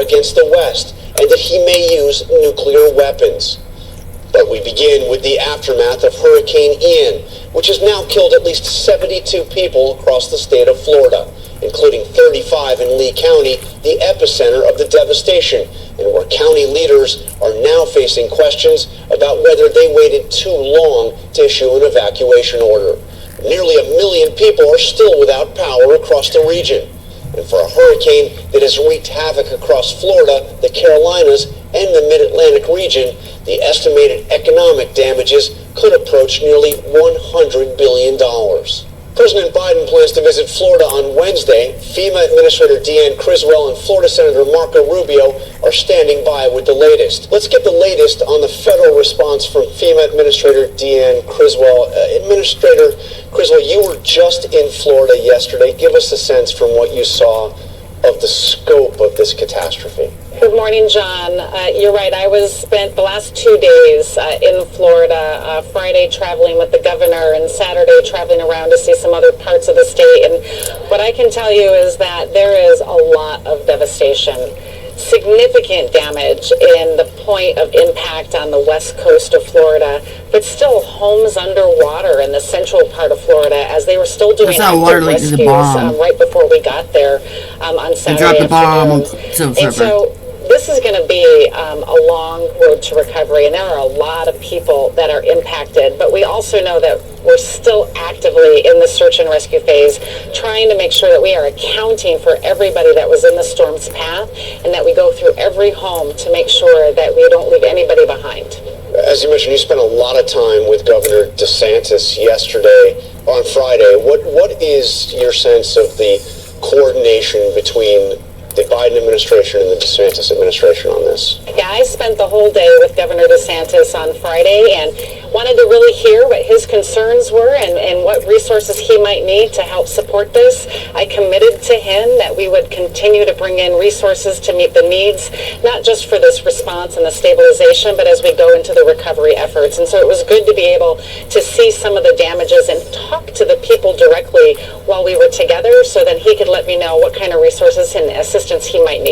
against the West and that he may use nuclear weapons. But we begin with the aftermath of Hurricane Ian, which has now killed at least 72 people across the state of Florida, including 35 in Lee County, the epicenter of the devastation, and where county leaders are now facing questions about whether they waited too long to issue an evacuation order. Nearly 1 million people are still without power across the region. And for a hurricane that has wreaked havoc across Florida, the Carolinas, and the Mid-Atlantic region, the estimated economic damages could approach nearly $100 billion. President Biden plans to visit Florida on Wednesday. FEMA Administrator Deanne Criswell and Florida Senator Marco Rubio are standing by with the latest. Let's get the latest on the federal response from FEMA Administrator Deanne Criswell. Administrator Criswell, you were just in Florida yesterday. Give us a sense from what you saw of the scope of this catastrophe. Good morning, John. You're right. I spent the last 2 days in Florida, Friday traveling with the governor and Saturday traveling around to see some other parts of the state. And what I can tell you is that there is a lot of devastation, significant damage in the point of impact on the west coast of Florida, but still homes underwater in the central part of Florida as they were still doing active rescues right before we got there on Saturday. They dropped the bomb on and so this is going to be a long road to recovery, and there are a lot of people that are impacted, but we also know that we're still actively in the search and rescue phase, trying to make sure that we are accounting for everybody that was in the storm's path, and that we go through every home to make sure that we don't leave anybody behind. As you mentioned, you spent a lot of time with Governor DeSantis on Friday. What is your sense of the coordination between the Biden administration and the DeSantis administration on this? Yeah, I spent the whole day with Governor DeSantis on Friday and wanted to really hear what his concerns were and what resources he might need to help support this. I committed to him that we would continue to bring in resources to meet the needs, not just for this response and the stabilization, but as we go into the recovery efforts. And so it was good to be able to see some of the damages and talk to the people directly while we were together, so that he could let me know what kind of resources and assistance he might need.